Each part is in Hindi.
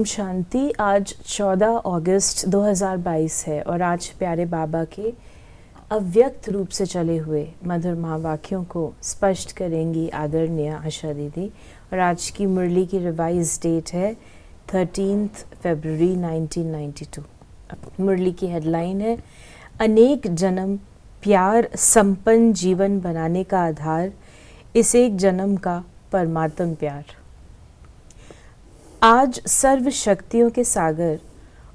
शांति। आज 14 अगस्त 2022 है और आज प्यारे बाबा के अव्यक्त रूप से चले हुए मधुर महावाक्यों को स्पष्ट करेंगी आदरणीय आशा दीदी। और आज की मुरली की रिवाइज डेट है 13 फरवरी 1992। मुरली की हेडलाइन है अनेक जन्म प्यार संपन्न जीवन बनाने का आधार, इस एक जन्म का परमात्म प्यार। आज सर्व शक्तियों के सागर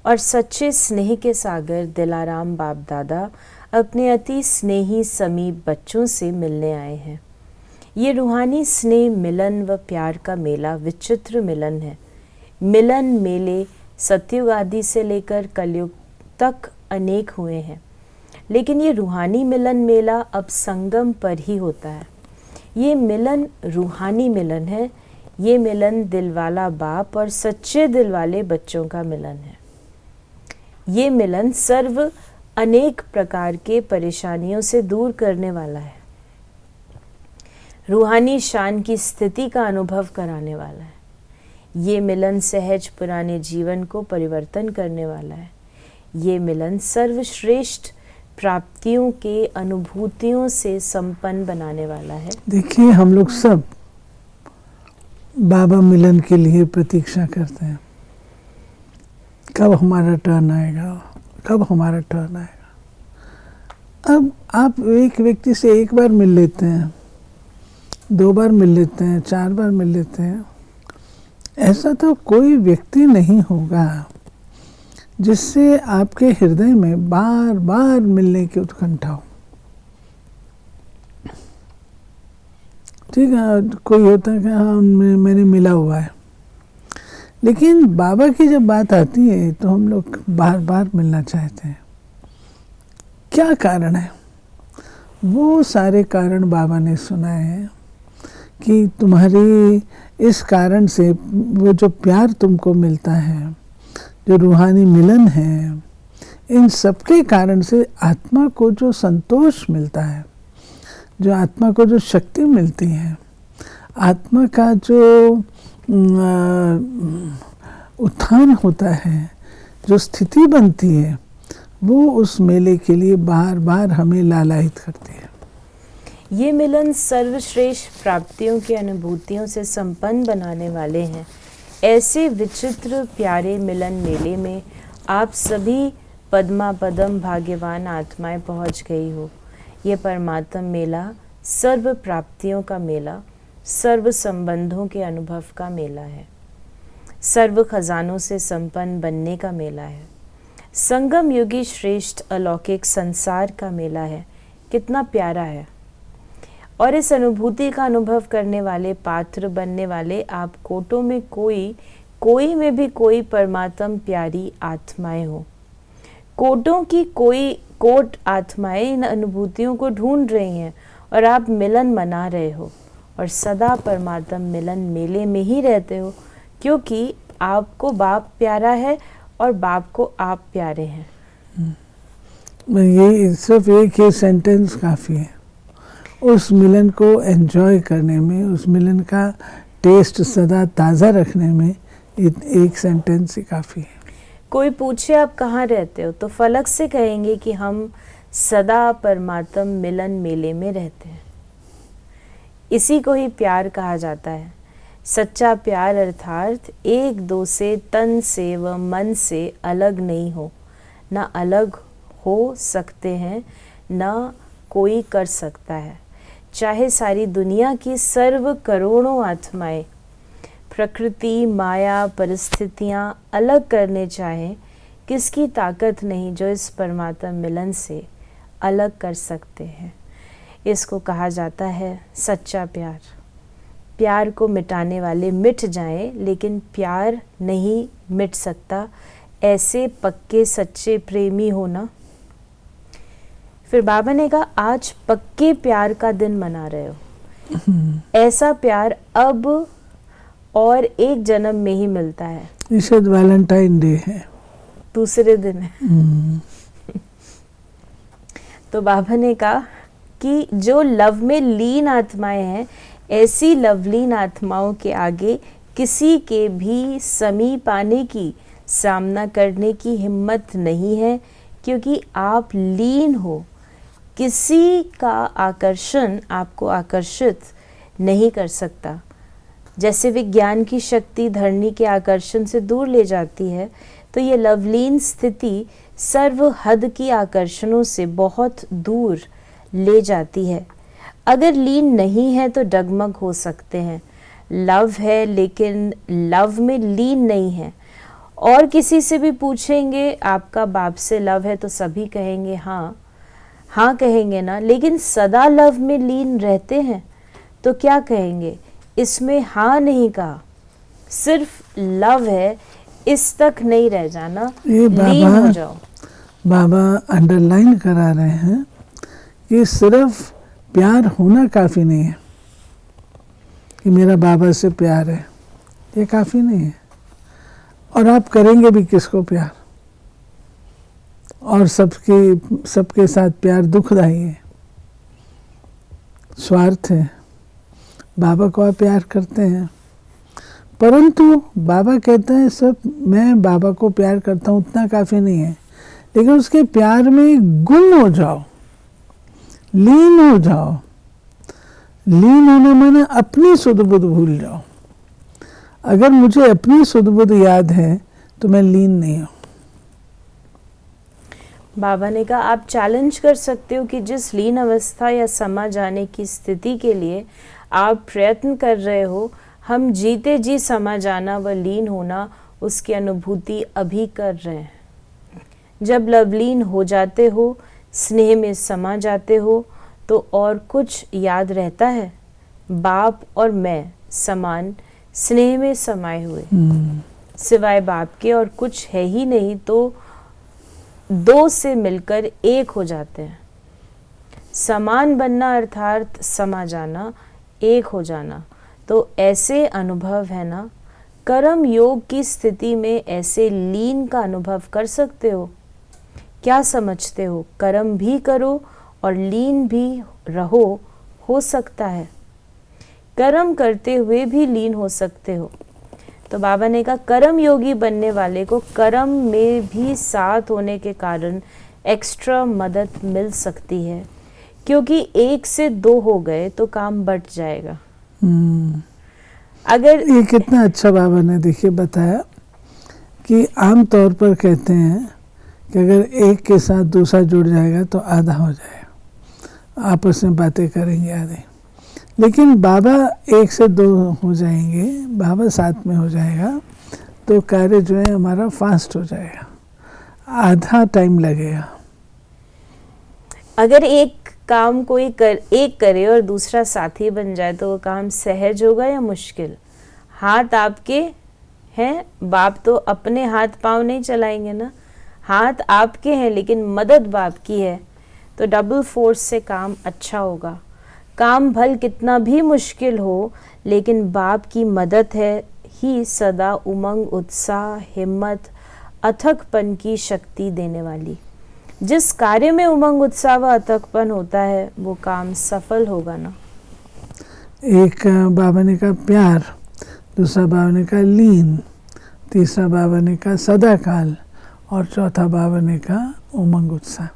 और सच्चे स्नेह के सागर दिलाराम बाप दादा अपने अति स्नेही समीप बच्चों से मिलने आए हैं। ये रूहानी स्नेह मिलन व प्यार का मेला विचित्र मिलन है। मिलन मेले सतयुग आदि से लेकर कलयुग तक अनेक हुए हैं, लेकिन ये रूहानी मिलन मेला अब संगम पर ही होता है। ये मिलन रूहानी मिलन है। ये मिलन दिलवाला बाप और सच्चे दिल वाले बच्चों का मिलन है। ये मिलन सर्व अनेक प्रकार के परेशानियों से दूर करने वाला है। रूहानी शान की स्थिति का अनुभव कराने वाला है। ये मिलन सहज पुराने जीवन को परिवर्तन करने वाला है। ये मिलन सर्वश्रेष्ठ प्राप्तियों के अनुभूतियों से संपन्न बनाने वाला है। देखिए, हम लोग सब बाबा मिलन के लिए प्रतीक्षा करते हैं, कब हमारा टर्न आएगा, कब हमारा टर्न आएगा। अब आप एक व्यक्ति से एक बार मिल लेते हैं, 2 बार मिल लेते हैं, 4 बार मिल लेते हैं, ऐसा तो कोई व्यक्ति नहीं होगा जिससे आपके हृदय में बार बार मिलने की उत्कंठा हो। ठीक है, कोई होता है कि हाँ मैंने मिला हुआ है, लेकिन बाबा की जब बात आती है तो हम लोग बार बार मिलना चाहते हैं। क्या कारण है? वो सारे कारण बाबा ने सुनाए हैं कि तुम्हारी इस कारण से वो जो प्यार तुमको मिलता है, जो रूहानी मिलन है, इन सबके कारण से आत्मा को जो संतोष मिलता है, जो आत्मा को जो शक्ति मिलती है, आत्मा का जो उत्थान होता है, जो स्थिति बनती है, वो उस मेले के लिए बार बार हमें लालायित करती है। ये मिलन सर्वश्रेष्ठ प्राप्तियों की अनुभूतियों से संपन्न बनाने वाले हैं। ऐसे विचित्र प्यारे मिलन मेले में आप सभी पद्मा पदम भाग्यवान आत्माएं पहुंच गई हो। ये परमात्म मेला सर्व प्राप्तियों का मेला, सर्व संबंधों के अनुभव का मेला है, सर्व खजानों से संपन्न बनने का मेला है, संगम युगी श्रेष्ठ अलौकिक संसार का मेला है। कितना प्यारा है। और इस अनुभूति का अनुभव करने वाले, पात्र बनने वाले आप कोटों में कोई में भी कोई परमात्म प्यारी आत्माएं हो। कोटों की कोट आत्माएं इन अनुभूतियों को ढूंढ रही हैं और आप मिलन मना रहे हो और सदा परमात्म मिलन मेले में ही रहते हो, क्योंकि आपको बाप प्यारा है और बाप को आप प्यारे हैं। ये सिर्फ एक ही सेंटेंस काफ़ी है उस मिलन को एंजॉय करने में, उस मिलन का टेस्ट सदा ताज़ा रखने में। एक सेंटेंस ही काफ़ी है। कोई पूछे आप कहाँ रहते हो तो फलक से कहेंगे कि हम सदा परमात्म मिलन मेले में रहते हैं। इसी को ही प्यार कहा जाता है। सच्चा प्यार अर्थात एक दो से तन से व मन से अलग नहीं हो, ना अलग हो सकते हैं, ना कोई कर सकता है। चाहे सारी दुनिया की सर्व करोड़ों आत्माएं प्रकृति माया परिस्थितियां अलग करने चाहें, किसकी ताकत नहीं जो इस परमात्मा मिलन से अलग कर सकते हैं। इसको कहा जाता है सच्चा प्यार। प्यार को मिटाने वाले मिट जाएं, लेकिन प्यार नहीं मिट सकता। ऐसे पक्के सच्चे प्रेमी होना। फिर बाबा ने कहा आज पक्के प्यार का दिन मना रहे हो। ऐसा प्यार अब और एक जन्म में ही मिलता है। ये शायद वैलेंटाइन डे है, दूसरे दिन है। तो बाबा ने कहा कि जो लव में लीन आत्माएं हैं, ऐसी लवलीन आत्माओं के आगे किसी के भी समीप आने की, सामना करने की हिम्मत नहीं है, क्योंकि आप लीन हो। किसी का आकर्षण आपको आकर्षित नहीं कर सकता। जैसे विज्ञान की शक्ति धरणी के आकर्षण से दूर ले जाती है, तो ये लवलीन स्थिति सर्व हद की आकर्षणों से बहुत दूर ले जाती है। अगर लीन नहीं है तो डगमग हो सकते हैं। लव है लेकिन लव में लीन नहीं है। और किसी से भी पूछेंगे आपका बाप से लव है, तो सभी कहेंगे हाँ, हाँ कहेंगे ना। लेकिन सदा लव में लीन रहते हैं तो क्या कहेंगे? इसमें हाँ नहीं कहा, सिर्फ लव है, इस तक नहीं रह जाना, लीन हो जाओ। बाबा अंडरलाइन करा रहे हैं कि सिर्फ प्यार होना काफ़ी नहीं है कि मेरा बाबा से प्यार है, ये काफ़ी नहीं है। और आप करेंगे भी किसको प्यार? और सबके साथ प्यार दुखदाई है, स्वार्थ है। बाबा को आप प्यार करते हैं, परंतु बाबा कहते हैं सब मैं बाबा को प्यार करता हूँ उतना काफ़ी नहीं है, लेकिन उसके प्यार में गुम हो जाओ, लीन हो जाओ। लीन होना माने अपनी सुध बुध भूल जाओ। अगर मुझे अपनी सुध बुध याद है तो मैं लीन नहीं हूँ। बाबा ने कहा आप चैलेंज कर सकते हो कि जिस लीन अवस्था या समा जाने की स्थिति के लिए आप प्रयत्न कर रहे हो, हम जीते जी समा जाना व लीन होना उसकी अनुभूति अभी कर रहे हैं। जब लवलीन हो जाते हो, स्नेह में समा जाते हो, तो और कुछ याद रहता है? बाप और मैं समान स्नेह में समाये हुए, सिवाय बाप के और कुछ है ही नहीं, तो दो से मिलकर एक हो जाते हैं। समान बनना अर्थात समा जाना, एक हो जाना। तो ऐसे अनुभव है ना, कर्म योग की स्थिति में ऐसे लीन का अनुभव कर सकते हो। क्या समझते हो? कर्म भी करो और लीन भी रहो, हो सकता है। कर्म करते हुए भी लीन हो सकते हो। तो बाबा ने कहा कर्म योगी बनने वाले को कर्म में भी साथ होने के कारण एक्स्ट्रा मदद मिल सकती है, क्योंकि एक से दो हो गए तो काम बढ़ जाएगा। अगर ये कितना अच्छा बाबा ने देखिए बताया कि आम तौर पर कहते हैं कि अगर एक के साथ दूसरा जुड़ जाएगा तो आधा हो जाएगा, आपस में बातें करेंगे आधे। लेकिन बाबा एक से दो हो जाएंगे, बाबा साथ में हो जाएगा तो कार्य जो है हमारा फास्ट हो जाएगा, आधा टाइम लगेगा। अगर एक काम कोई एक करे और दूसरा साथी बन जाए तो वो काम सहज होगा या मुश्किल? हाथ आपके हैं, बाप तो अपने हाथ पांव नहीं चलाएंगे ना। हाथ आपके हैं लेकिन मदद बाप की है, तो डबल फोर्स से काम अच्छा होगा। काम भल कितना भी मुश्किल हो, लेकिन बाप की मदद है ही सदा उमंग, उत्साह, हिम्मत, अथकपन की शक्ति देने वाली। जिस कार्य में उमंग, उत्साह व अथकपन होता है वो काम सफल होगा ना। एक बाबा ने कहा प्यार, दूसरा बाबा ने कहा लीन, तीसरा बाबा ने कहा सदाकाल और चौथा बाबा ने कहा उमंग उत्साह।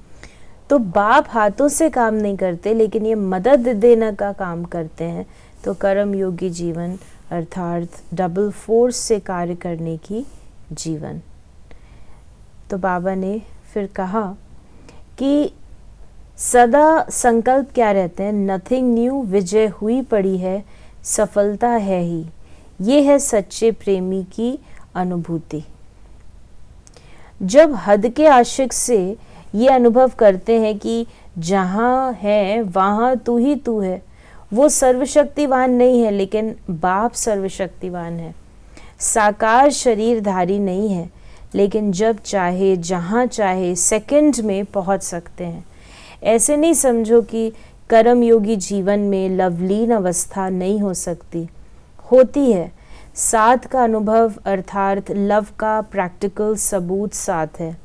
तो बाप हाथों से काम नहीं करते, लेकिन ये मदद देने का काम करते हैं। तो कर्म योगी जीवन अर्थात डबल फोर्स से कार्य करने की जीवन। तो बाबा ने फिर कहा कि सदा संकल्प क्या रहते हैं? नथिंग न्यू, विजय हुई पड़ी है, सफलता है ही। ये है सच्चे प्रेमी की अनुभूति। जब हद के आशिक से ये अनुभव करते हैं कि जहाँ है वहाँ तू ही तू है, वो सर्वशक्तिवान नहीं है लेकिन बाप सर्वशक्तिवान है। साकार शरीरधारी नहीं है, लेकिन जब चाहे जहाँ चाहे सेकंड में पहुँच सकते हैं। ऐसे नहीं समझो कि कर्म योगी जीवन में लवलीन अवस्था नहीं हो सकती, होती है। साथ का अनुभव अर्थात लव का प्रैक्टिकल सबूत साथ है।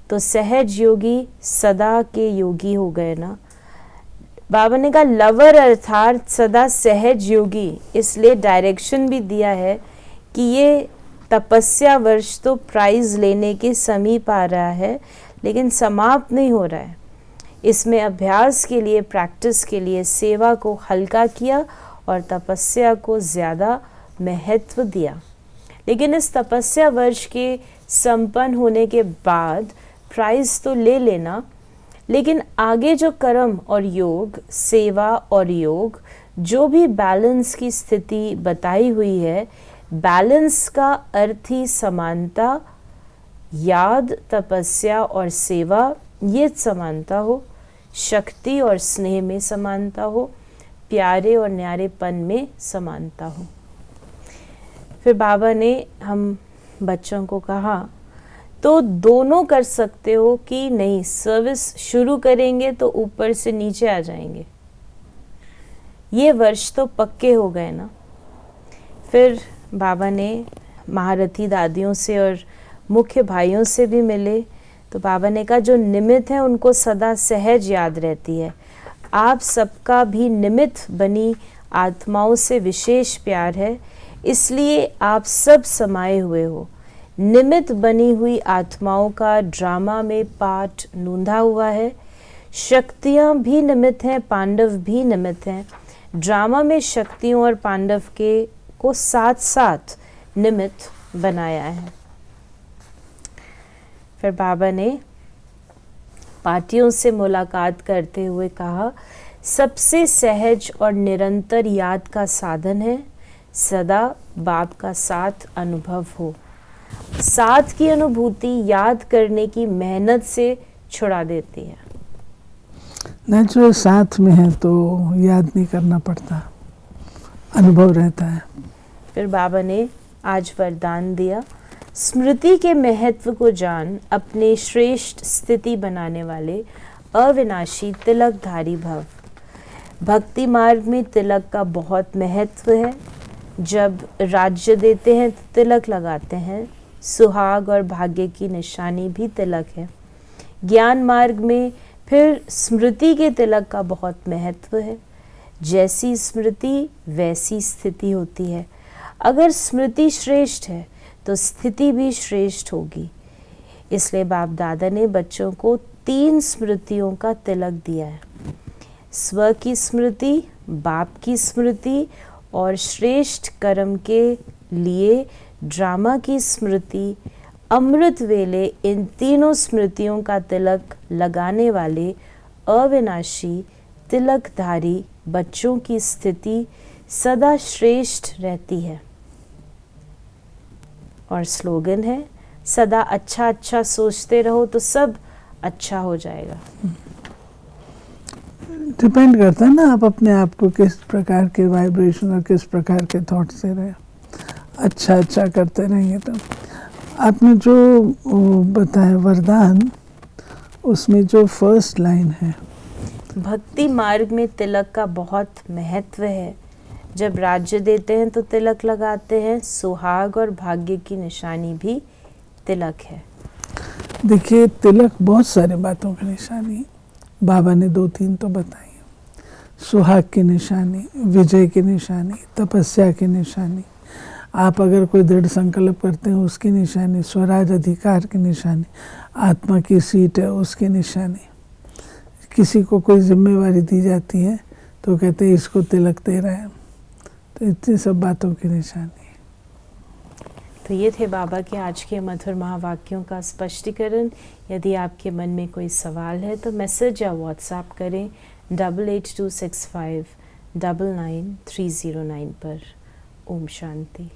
तो सहज योगी सदा के योगी हो गए ना। बाबा ने कहा लवर अर्थात सदा सहज योगी, इसलिए डायरेक्शन भी दिया है कि ये तपस्या वर्ष तो प्राइज लेने के समीप आ रहा है, लेकिन समाप्त नहीं हो रहा है। इसमें अभ्यास के लिए, प्रैक्टिस के लिए सेवा को हल्का किया और तपस्या को ज़्यादा महत्व दिया। लेकिन इस तपस्या वर्ष के संपन्न होने के बाद प्राइज तो ले लेना, लेकिन आगे जो कर्म और योग, सेवा और योग, जो भी बैलेंस की स्थिति बताई हुई है, बैलेंस का अर्थ ही समानता, याद, तपस्या और सेवा ये समानता हो, शक्ति और स्नेह में समानता हो, प्यारे और न्यारेपन में समानता हो। फिर बाबा ने हम बच्चों को कहा, तो दोनों कर सकते हो कि नहीं, सर्विस शुरू करेंगे तो ऊपर से नीचे आ जाएंगे। ये वर्ष तो पक्के हो गए ना। फिर बाबा ने महारथी दादियों से और मुख्य भाइयों से भी मिले, तो बाबा ने कहा जो निमित्त है उनको सदा सहज याद रहती है। आप सबका भी निमित्त बनी आत्माओं से विशेष प्यार है, इसलिए आप सब समाये हुए हो। निमित्त बनी हुई आत्माओं का ड्रामा में पार्ट नूंधा हुआ है। शक्तियाँ भी निमित्त हैं, पांडव भी निमित्त हैं। ड्रामा में शक्तियों और पांडव के को साथ साथ निमित्त बनाया है। फिर बाबा ने पार्टियों से मुलाकात करते हुए कहा, सबसे सहज और निरंतर याद का साधन है सदा बाप का साथ अनुभव हो। साथ की अनुभूति याद करने की मेहनत से छुड़ा देती है। नेचुरल साथ में है तो याद नहीं करना पड़ता, अनुभव रहता है। फिर बाबा ने आज वरदान दिया, स्मृति के महत्व को जान अपने श्रेष्ठ स्थिति बनाने वाले अविनाशी तिलकधारी भव। भक्ति मार्ग में तिलक का बहुत महत्व है। जब राज्य देते हैं तो तिलक लगाते हैं। सुहाग और भाग्य की निशानी भी तिलक है। ज्ञान मार्ग में फिर स्मृति के तिलक का बहुत महत्व है। जैसी स्मृति वैसी स्थिति होती है। अगर स्मृति श्रेष्ठ है तो स्थिति भी श्रेष्ठ होगी। इसलिए बाप दादा ने बच्चों को 3 स्मृतियों का तिलक दिया है। स्व की स्मृति, बाप की स्मृति और श्रेष्ठ कर्म के लिए ड्रामा की स्मृति। अमृत वेले इन तीनों स्मृतियों का तिलक लगाने वाले अविनाशी तिलकधारी बच्चों की स्थिति सदा श्रेष्ठ रहती है। और स्लोगन है, सदा अच्छा अच्छा सोचते रहो तो सब अच्छा हो जाएगा। डिपेंड करता है ना आप अपने आप को किस प्रकार के वाइब्रेशन और किस प्रकार के थॉट से रहे। अच्छा अच्छा करते रहेंगे तो। आपने जो बताया वरदान, उसमें जो फर्स्ट लाइन है, भक्ति मार्ग में तिलक का बहुत महत्व है। जब राज्य देते हैं तो तिलक लगाते हैं। सुहाग और भाग्य की निशानी भी तिलक है। देखिए, तिलक बहुत सारी बातों की निशानी, बाबा ने 2-3 तो बताई। सुहाग की निशानी, विजय की निशानी, तपस्या की निशानी, आप अगर कोई दृढ़ संकल्प करते हैं उसकी निशानी, स्वराज अधिकार की निशानी, आत्मा की सीट है उसकी निशानी। किसी को कोई जिम्मेवारी दी जाती है तो कहते हैं इसको तिलक दे रहे हैं। तो इतनी सब बातों की निशानी। तो ये थे बाबा के आज के मधुर महावाक्यों का स्पष्टीकरण। यदि आपके मन में कोई सवाल है तो मैसेज या व्हाट्सएप करें 8826599309 पर। ओम शांति।